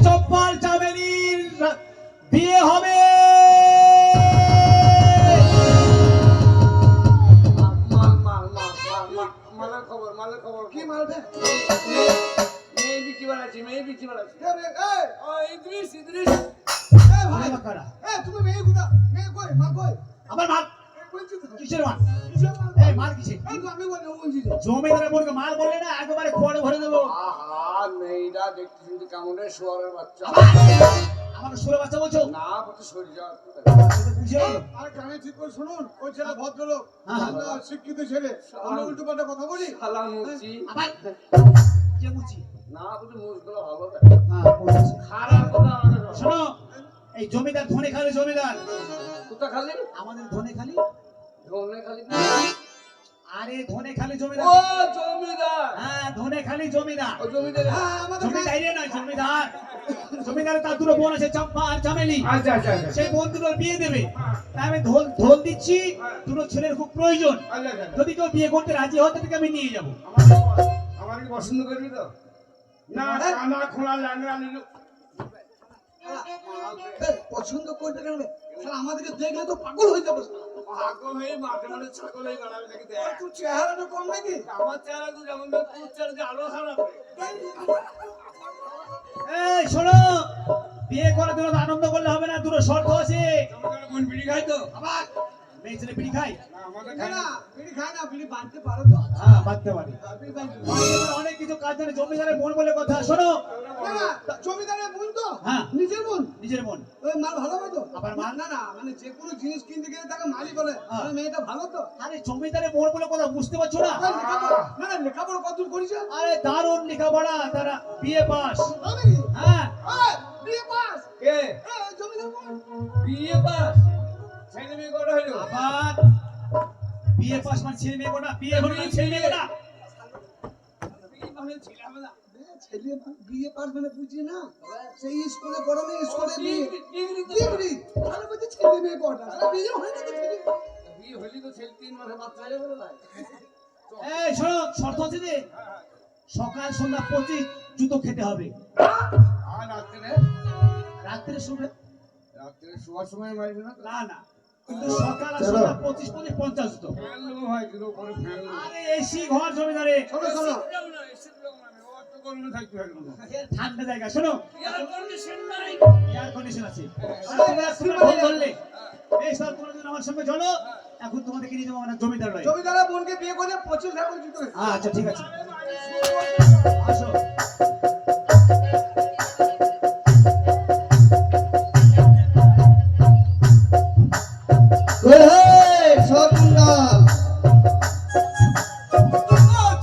চম্পার চামেলির বিয়ে হবে। মালের খবর কি মালবে? মেয়ে বিক্রি বাড়াচ্ছি, মেয়ে বিক্রি বাড়াচ্ছি। ইদ্রিস ইদ্রিস, ভাই বাকারা, তুমি মেয়ে কোথা? মেয়ে কই? মা কই? আমার মাল কিসের মাল? এই মাল কিসের? আমি বলছি জমিদারের বোনকে মাল বললে না একেবারে খোয়াড়ে ভরে দেবো। আহা, মেয়েটা দেখতে শুনতে কেমন রে, শুয়ারের বাচ্চা। আমাকে সুরে বাচ্চা বলছো না, বলতে শরীর যাওয়ার বুঝে গেলো? আর কানে ঠিক করে শুনুন, ওই ছেলে ভদ্রলোক, হ্যাঁ। শিক্ষিত ছেলে, আমরা উল্টো পাল্টা কথা বলি। শালা মুচি। আবার কে বুঝি? না, বলতে মুখগুলো ভালো না। হ্যাঁ বুঝছি। খারাপ কথা আমাদের শোনো। শোনো, এই জমিদার ধনে খালি জমিদার, কোথা খালি? আমাদের ধনে খালি। ধনে খালি? আরে ধনে খালি জমিদার। ও জমিদার। হ্যাঁ ধনে খালি জমিদার। ও জমিদার। হ্যাঁ, আমাদের জমিদারে নয় জমিদার। জমিদারের তার দুটো বোন আছে, চম্পা আর চামেলি। আচ্ছা আচ্ছা আচ্ছা। সেই বোন দুটোর বিয়ে দেবে, তাই আমি ঢোল দিচ্ছি। দুটো ছেলের খুব প্রয়োজন, যদি কেউ বিয়ে করতে রাজি হয় তাদেরকে আমি নিয়ে যাবো। আমার কি পছন্দ করবি তো? না, কানা খোলা ল্যাংড়া নিল। পছন্দ করবে কেন? আমাদেরকে দেখলে তো পাগল হয়ে যাবে। পাগল হয়ে মাঠে মাঠে ছাগল হয়ে বেড়াবে নাকি? দেখ তোর চেহারাটা কম নাকি? আমার চেহারা তো যেমন তোর চেহারা আরো খারাপ। এই শোনো, বিয়ে করার জন্য আনন্দ করলে হবে না, দুটো শর্ত আছে। তোমাদের কোন বিড়ি খাই তো? আবার মেয়ে ছেলে বিড়ি খায়? না, আমাদের খায় না। বিড়ি খায় না, বিড়ি বাঁধতে পারো তো? হ্যাঁ বাঁধতে পারি। বিড়ি বাঁধতে এবার অনেক কিছু কাজ জানে, জমিদারের বোন বলে কথা। শোনো, না, জমিদারের বোন তো? হ্যাঁ নিজের বোন? নিজের বোন। ওই মাল ভালো হবে তো? আবার মাল? না না, মানে যে কোনো জিনিস কিনতে গেলে তাকে মালই বলে। মানে মেয়েটা ভালো তো? আরে জমিদারের বোন বলে কথা বুঝতে পারছো না? না না, লেখাপড়া কতদূর করেছে? আরে দারুণ লেখাপড়া, তারা বিয়ে পাস। আমি হ্যাঁ বিয়ে পাস। কে? জমিদার বোন বিয়ে পাস। ছেলে মেয়ে কটা হলো? আবার বিয়ে পাস মানে ছেলে মেয়ে কোটা? বিয়ে হলো না ছেলে মেয়ে কোটা? ছেলে বিয়ে পাস মানে বুঝি না, সেই স্কুলে পড়ো না, স্কুলে ডিগ্রি তাহলে বলছে ছেলে মেয়ে কটা? বিয়ে হয় না তো ছেলে বিয়ে হলি তো ছেলে 3 মাসে বাচ্চা হয়ে গেল ভাই। এই শোনো, শর্ত আছে যে সকাল সন্ধ্যা 25 জুতো খেতে হবে। আর রাত্রে? রাত্রে শুবে রাত্রে শোয়ার সময় মারবে না? না না, কিন্তু সকাল আর সন্ধ্যা 25 50 জুতো। ফ্যান লো ভাই, কিন্তু উপরে ফ্যান লো। আরে এসি ঘর জমিদারে। শোনো শোনো, গরমে থাকতে হবে না। ঠান্ডা জায়গা। শোনো, এয়ার কন্ডিশন নাই। এয়ার কন্ডিশন আছে। তোমরা ফোন ধরলে এই সব তোমরা যদি আমার সঙ্গে চলো, এখন তোমাদেরকে নিয়ে যাবো আমরা জমিদার বাড়ি। জমিদারের বোনকে বিয়ে করে 25 লাখ জুতো। আচ্ছা ঠিক আছে, আসো।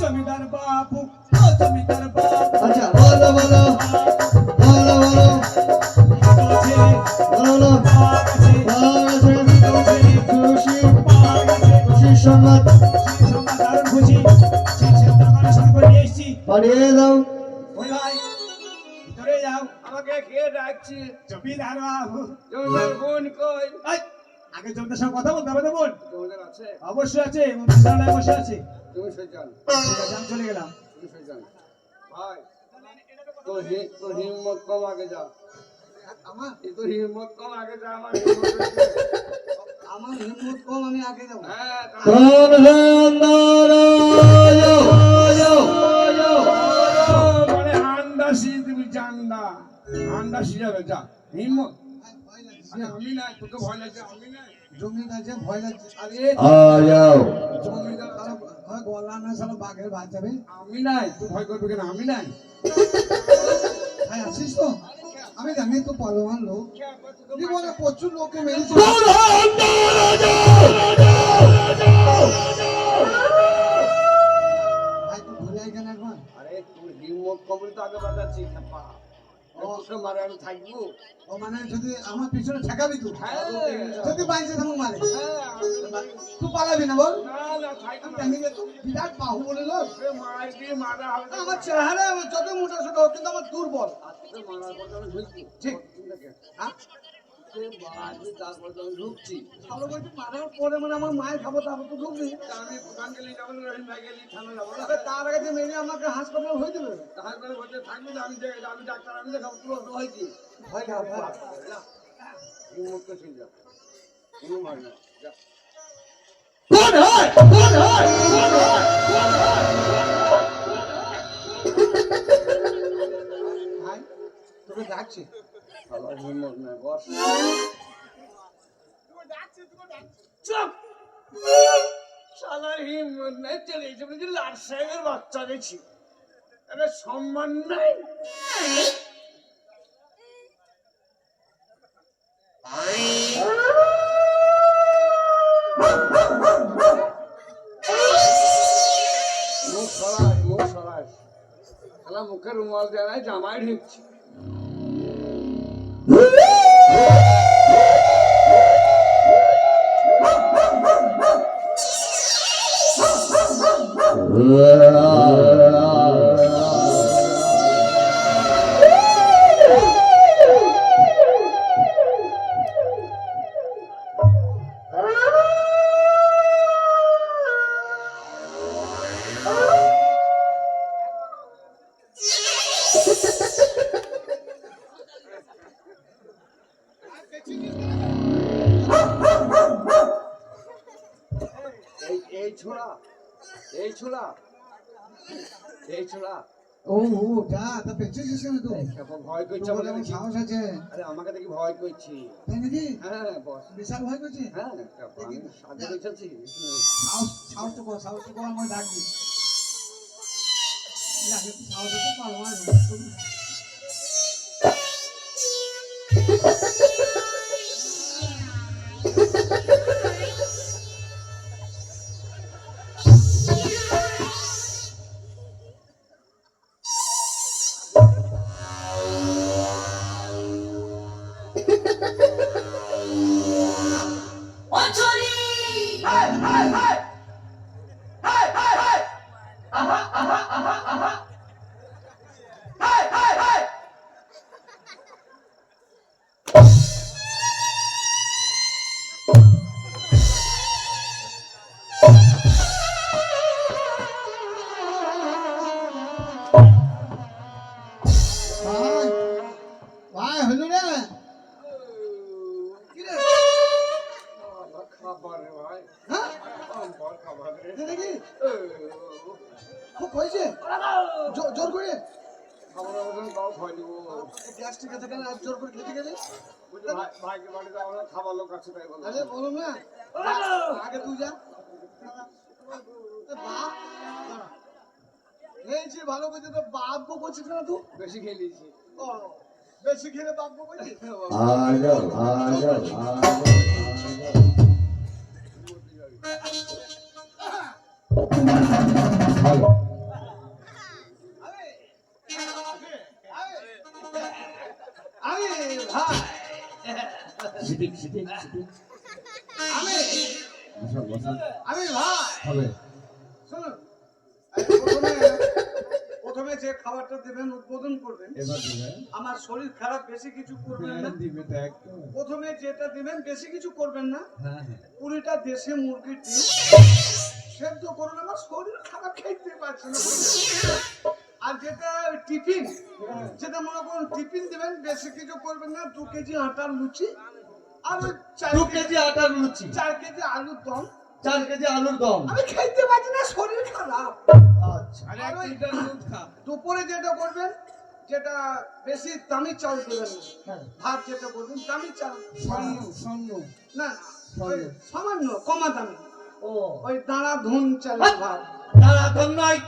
জমিদার বাবু, জমিদার বাবু, আচ্ছা বলো বলো বলো বলো বলো খুশি খুশি সংবাদ পাঠিয়ে দাও। ওই ভাই ভিতরে যাও। আমাকে কে ডাকছি? জমিদার বাবু। জমিদার বোন কই? এই, আগে জমিদার সঙ্গে কথা বলতে হবে তো বোন? জমিদার আছে? অবশ্যই আছে, মন্ত্রিশালায় বসে আছে। তুমি সজ্জান। ঠিক আছে, আমি চলে গেলাম। তুমি সজ্জান ভাই, তোর হিম্মত কম, আগে যা। আমার তোর হিম্মত কম, আগে যা। আমার হিম্মত কম, আমি আগে যাবো। হ্যাঁ মানে আন্দাসি, তুমি জানদা আন্দাসি যাবে, যা। হিম্মত আমি নাই, তোকে ভয় লাগছে। আমি নাই, জমিদার যে ভয় লাগছে। আরে জমিদার তারা গলা না সারা বাঘের ভাত যাবে। আমি নাই, তুই ভয় করবি কেন? আমি নাই। ভাই আছিস তো? আমি জানি তো পালোয়ান লোক, জীবনে প্রচুর লোককে মেরেছে। ভাই তুই ভুলে আয় কেন একবার? আরে তোর হিম্মত কমলে তো আগে বাজাচ্ছি। ওকে মারে আমি থাকবো? ও মানে যদি আমার পিছনে ঠেকাবি তুই? যদি বাইসে থাকুক মারে তুই পালাবি না? বল বিরাট বাহু বলে লোক। আমার চেহারা যত মোটা ছোট হোক, কিন্তু আমার দুর্বল। ঠিক তারপর তো আমি ঢুকছি। ভালো বলছি মারার পরে মানে আমার মায়ের খাবো তারপর তো ঢুকবি। তা আমি দোকান গেলে যাবো না, রহিম ভাই গেলে থানা যাবো না। তবে তার আগে যে মেরে আমাকে হাসপাতাল হয়ে দেবে। হাসপাতালে বসে থাকবি না, আমি ডাক্তার, আমি দেখাবো, তোর ভয় কি? ভয় খারাপ যা, তুই মুক্ত ছিল যা, কোনো ভয় না, যা। কোন হয় কোন হয় কোন হয় ভাই তোকে ডাকছে। শালার হিম্মত নাই, বস। চুপ শালার হিম্মত নাই, চলে এসে বলছি লাট সাহেবের বাচ্চা দেখছি, একটা সম্মান নাই। মুখ সরাস, মুখ সরাস। শালা মুখে রুমাল দেয় নাই, জামাই ঢুকছে। এই ছোড়া, এই ছোড়া, এই ছোড়া। ও যা তা পেয়েছিস না তুই? এখন ভয় করছে তোমার আমাকে যেমন দেখি। সাহস আছে আরে আমাকে দেখি ভয় করছি। তাই নাকি? হ্যাঁ বস, বিশাল ভয় করছে। হ্যাঁ আমি সাথে রেখেছি। সাহস সাহস তো কর, সাহস তো কর, আমার ডাকবি। লাগে তো সাহস তো পারবো না। ভাই ভাই হলো রে কি রে? খাবার রে ভাই, হ্যাঁ বল খাবার রে। এটা দেখি খুব হয়েছে, জোর করে খাবার আবেদন তাও ভয় দিব। গ্যাস ঠিক আছে কেন জোর করে খেতে গেলে? বুঝলি ভাই, ভাইকে বাড়িতে আমরা খাবার লোক আছে তাই বলো। আরে বলো না আগে তুই যা। বাপ এই যে ভালো করে তো বাপ গো করছিস না তুই? বেশি খেলিছি। ও বেশি খেলে বাপ গো করছিস? আমি ভাই সিটিং সিটিং সিটিং আমি বসা বসা আমি ভাই হবে শুনুন প্রথমে যে খাবারটা দেবেন উদ্বোধন করবেন, এবার দিবে আমার শরীর খারাপ, বেশি কিছু করবেন না। দিবে তো একদম প্রথমে যেটা দিবেন বেশি কিছু করবেন না, হ্যাঁ হ্যাঁ পুরিটা দেশে মুরগির ডিম সেদ্ধ করুন, আমার শরীর খারাপ খেতে পারছে না। আর যেটা টিফিন, যেটা মনে করুন টিফিন দিবেন, বেশি কিছু করবেন না, 2 কেজি আটার লুচি আর ওই 2 কেজি আটার লুচি 4 কেজি আলুর দম। 4 কেজি আলুর দম আমি খাইতে পারছি না, শরীর খারাপ। আচ্ছা আরে এক লিটার দুধ খা। দুপুরে যেটা করবেন, যেটা বেশি দামি চাল দেবেন না, হ্যাঁ ভাত যেটা করবেন দামি চাল, স্বর্ণ, স্বর্ণ। না ওই সামান্য কমা দামি, ও ওই দাঁড়া ধন চালের ভাত। তারাতন নয়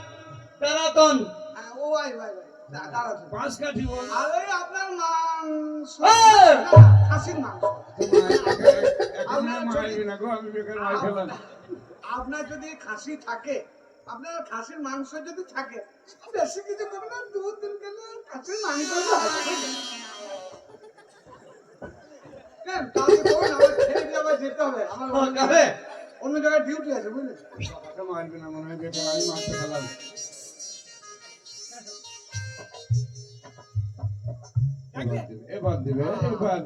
তারাতন হ্যাঁ, ও ভাই ভাই ভাই দাঁড়া ধন। পাঁচ কাঠি বল। আর ওই আপনার মাংস, এই! না, খাসির মাংস। এখন মারাইবি না গো, আমি বেকার মার খেলাম। আপনার যদি খাসি থাকে, আপনার খাসির মাংস যদি থাকে, বেশি কিছু করবেন না, 2-3 কেজি খাসির মাংস কেন তাহলে বলুন, আমার খেয়ে দিয়ে আবার যেতে হবে, আমার যাবে অন্য জায়গায় ডিউটি আছে বুঝলেন। বাবাকে মারবি না, মনে হয় বেকার আমি মারতে খেলাম। এবার দিবে হ্যাঁ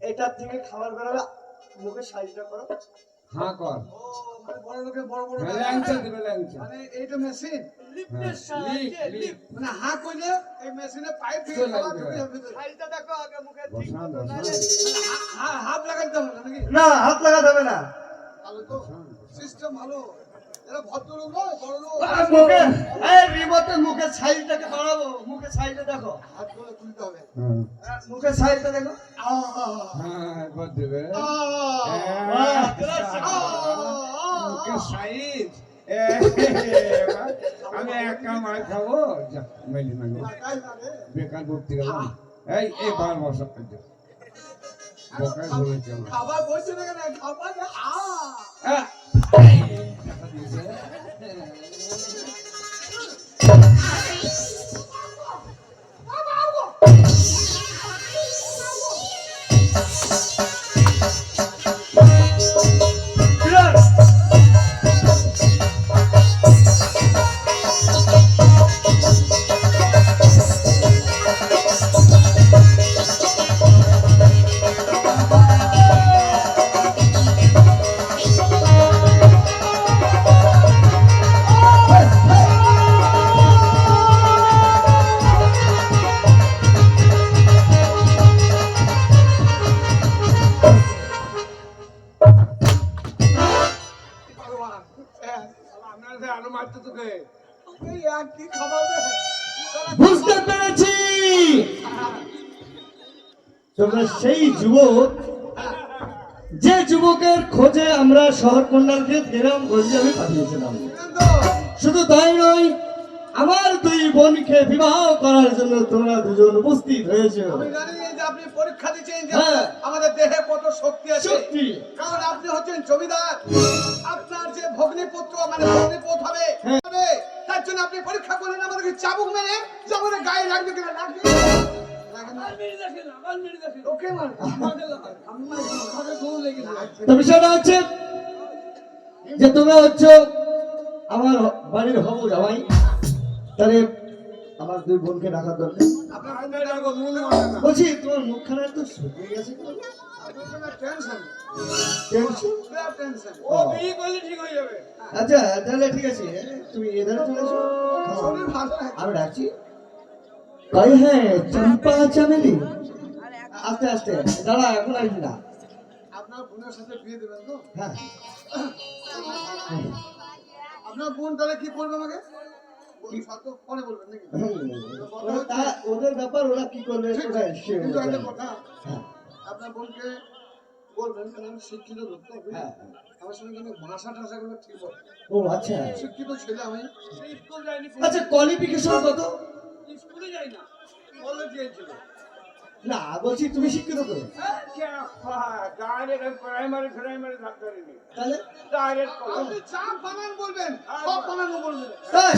এটার থেকে খাবার বেরোবে মুখে সাইজটা করো। হ্যাঁ কর ও মানে বড় লোকের বড় বড় ল্যাংচা দিবে ল্যাংচা মানে এইটা মেশিন লিক মানে হা কইলে এই মেশিনে পাইপ থেকে চলে খাবার আসবে। ঢুকে যাবে ভিতরে। সাইজটা দেখো আগে মুখে ঠিক বসান, মতো বসান। নালে হাত লাগাতে হবে না নাকি? না হাত লাগাতে হবে না। ভালো তো সিস্টেম ভালো। এরা ভদ্রলোক নয় বড় লোক। মুখে এই রিমোটে মুখের সাইজটাকে বাড়াবো, মুখের সাইজটা দেখো, হাত করে তুলতে হবে। মুখের সাইজটা দেখো। হ্যাঁ এবার দিবে মুখে সাইজ আমি একা মার খাবো যা মেলি মাগো বেকার করতে গেলাম এই বার বসা বোকায় বলেছে আমার খাবার বলছে না কেন খাবার আপনার আলু মারতে তোকে এই এক কি খাবার দেয়? বুঝতে পেরেছি তোমরা সেই যুবক, যে যুবকের খোঁজে আমরা শহর কন্যালকে গ্রামগঞ্জে আমি পাঠিয়েছিলাম। কিন্তু শুধু তাই নয়, আমার দুই বোনকে বিবাহ করার জন্য তোমরা দুজন উপস্থিত হয়েছে। আমি জানি এই যে আপনি পরীক্ষা দিচ্ছেন যে হ্যাঁ। আমাদের দেহে কত শক্তি আছে। সত্যি কারণ আপনি হচ্ছেন জমিদার। আপনার যে ভগ্নিপুত্র মানে ভগ্নিপথ হবে হ্যাঁ। হবে, তার জন্য আপনি পরীক্ষা করলেন আমাদেরকে চাবুক মেরে যে আমাদের গায়ে লাগবে কিনা লাগবে ওকে মানে তো বিষয়টা হচ্ছে যে তোমরা হচ্ছে আমার বাড়ির হবু জামাই, তাহলে আমার দুই বোনকে ডাকার দরকার। আপনার ডাকো নুন মারে না বলছি তোমার মুখখানা একটু শুকিয়ে গেছে কেন? Tension tension? টেনশন ও বিয়ে করলে ঠিক হয়ে যাবে আচ্ছা তাহলে ঠিক আছে, তুমি এধারে চলে এসো। শরীর ভালো না। আমি ডাকছি কই হ্যাঁ চম্পা চামেলি, আস্তে আস্তে দাঁড়া, এখন আসবি না। আপনার বোনের সাথে বিয়ে দেবেন তো? হ্যাঁ আপনার বোন তাহলে কি করবে আমাকে? বোন শর্ত পরে বলবেন নাকি? ওদের ব্যাপার, ওরা কি করবে ঠিক ওরা আছে, সে কিন্তু একটা জানে। কথা, হ্যাঁ, আপনার বোনকে বলবেন কারণ আমি শিক্ষিত লোক তো, বুঝলেন? হ্যাঁ। আমার সঙ্গে কিন্তু ভাষা টাষাগুলো ঠিক বলে। ও আচ্ছা শিক্ষিত ছেলে আমি। স্কুল যাইনি আচ্ছা, কোয়ালিফিকেশন কত? স্কুলে যাই না কলেজ গিয়েছিল না বলছি তুমি শিক্ষিত তো, ডাইরেক্ট প্রাইমারি থাকতে পারিনি তাহলে ডাইরেক্ট আপনি যা বানান বলবেন সব বানানো বলবেন। তাই?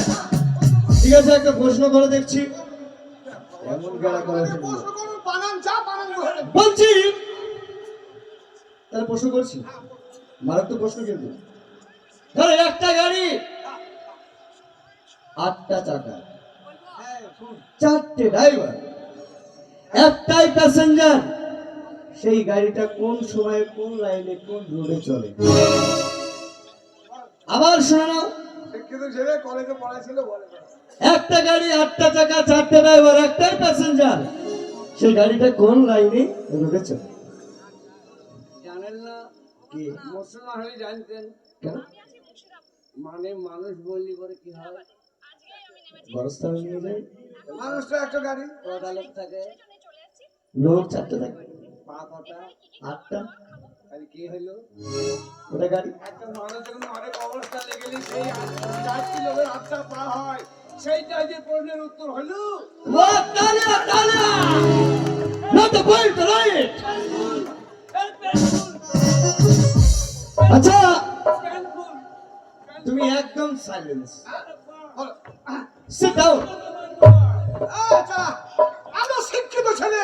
ঠিক আছে, একটা প্রশ্ন করে দেখছি। এমন গেলা করে আপনি ফেললো। প্রশ্ন করুন, বানান যা বানান বলবেন। বলছি তাহলে প্রশ্ন করছি, মারাত্মক প্রশ্ন কিন্তু। ধরো একটা গাড়ি, 8টা চাকা, হ্যাঁ, শুন। 4টে ড্রাইভার, একটাই প্যাসেঞ্জার, সেই গাড়িটা কোন সময়ে কোন লাইনে কোন রোডে চলে? আবার শোনো না, শিক্ষিত ছেলে কলেজে পড়াছিল বলে না। একটা গাড়ি, 8টা চাকা, 4টে ড্রাইভার, একটাই প্যাসেঞ্জার, সেই গাড়িটা কোন লাইনে রোডে চলে? জানেন না কি? মুসলমান হলে জানতেন কেন? মানে মানুষ বললি পরে কি হয় বরস্তায় নিয়ে যায়, মানুষটা একটা গাড়ি, কটা লোক থাকে লোক 4টে থাকে, পা কটা 8টা, আর কি হইলো ওটা গাড়ি। একটা মানুষ যখন অনেক অবস্থা লেগেলি সেই 4টি লোকের 8টা পা হয়, সেইটা যে প্রশ্নের উত্তর হলো তালিয়া তালিয়া, not the point, right? আচ্ছা তুমি একদম সাইলেন্স, বলো। Sit down. আচ্ছা, আমরা শিক্ষিত ছেলে।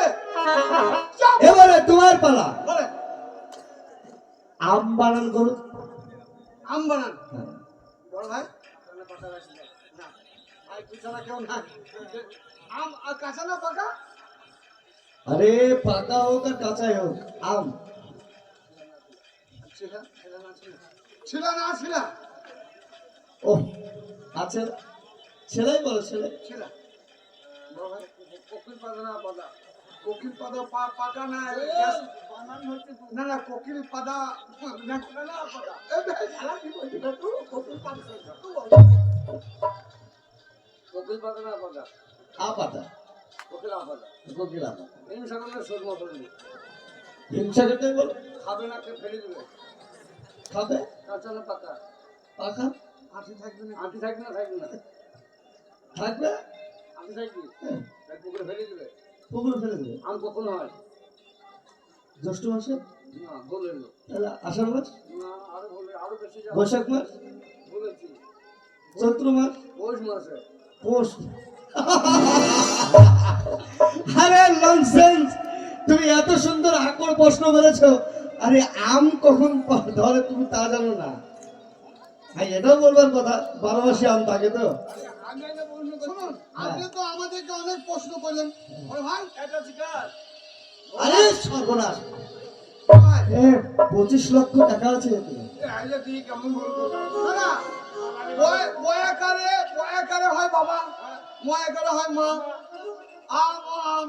যা এবারে তোমার পালা, বলে, আম বানান করো। আম বানান। বড় ভাই, তাহলে কথা রাখি না। ভাই তুই ছাড়া কেউ নাই। আম আর কাঁচা না পাকা? আরে পাকা হোক আর কাঁচাই হোক, আম। ছিলা ছিলা না ছিলা ও আছে, ছেলেই বলো, ছেলে। ছিলা বড় ভাই কোকিল পাতা না পাতা? কোকিল পাতা পাকা না না না কোকিল পাতা না না পাতা এই ভাই ঝালা কি বলছিস তুই? কোকিল পাতা তুই বল। কোকিল পাতা না পাতা? আ পাতা, কোকিল পাতা। কোকিল আম। এই সামনে সর মতো হিংসা করতে বল, খাবে না কে ফেলে দিবে? খাবে। কাঁচা না পাকা? পাকা আঁটি থাকবে না? আঁটি থাকবে না থাকবে না? থাকবে, আঁটি থাকবে তাই পুকুরে ফেলে দিবে? পুকুরে ফেলে দেবে। আম কখন হয়? জ্যৈষ্ঠ মাসে, না বললেন তাহলে আষাঢ় মাস, না আরো বলে আরো বেশি যাও বৈশাখ মাস, বলেছি চৈত্র মাস, পৌষ মাসে। পৌষ। আরে ননসেন্স, তুমি এত সুন্দর আকর প্রশ্ন করেছো। আরে আম কখন ধরে তুমি তা জানো না? ভাই এটাও বলবার কথা, 12 মাসে আম থাকে তো। আমি একটা প্রশ্ন শুনুন, আপনি তো আমাদেরকে অনেক প্রশ্ন করলেন বড় ভাই। এটা শিকার আরে সর্বনাশ, ভাই 25 লক্ষ টাকা আছে এতে। আইলে তুই কেমন বলবো না না বয়াকারে হয় বাবা, ময়াকারে হয় মা। আম আম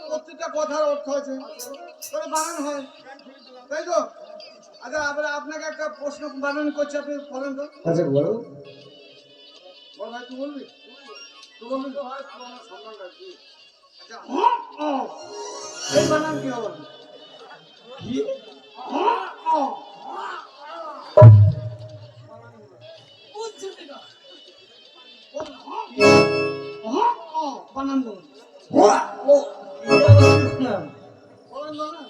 প্রত্যেকটা কথার অর্থ আছে, করে বানান হয়, তাই তো? আচ্ছা আবার আপনাকে একটা প্রশ্ন বানান করছি, আপনি বলেন তো। আচ্ছা বলো। বড় ভাই তুই বলবি? তুই বলবি তো ভাই, আমার সম্মান রাখবি। আচ্ছা এই বানান কি হবে? কি? বানান বলুন। ও এটা বলিস না। বলেন বানান।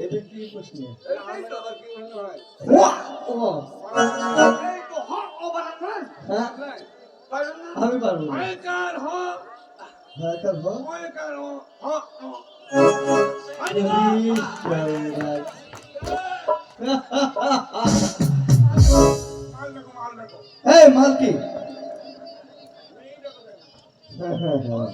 এটা কি প্রশ্ন? এই তো আবার কি মনে হয়? ও এই তো বানান না? হ্যাঁ, পারেন না? আমি পারবো না। ময়কার হ্যাঁ কার হ। ময়কার পুলিশ চৌরাজ। এই মাল কি? হ্যাঁ হ্যাঁ হ্যাঁ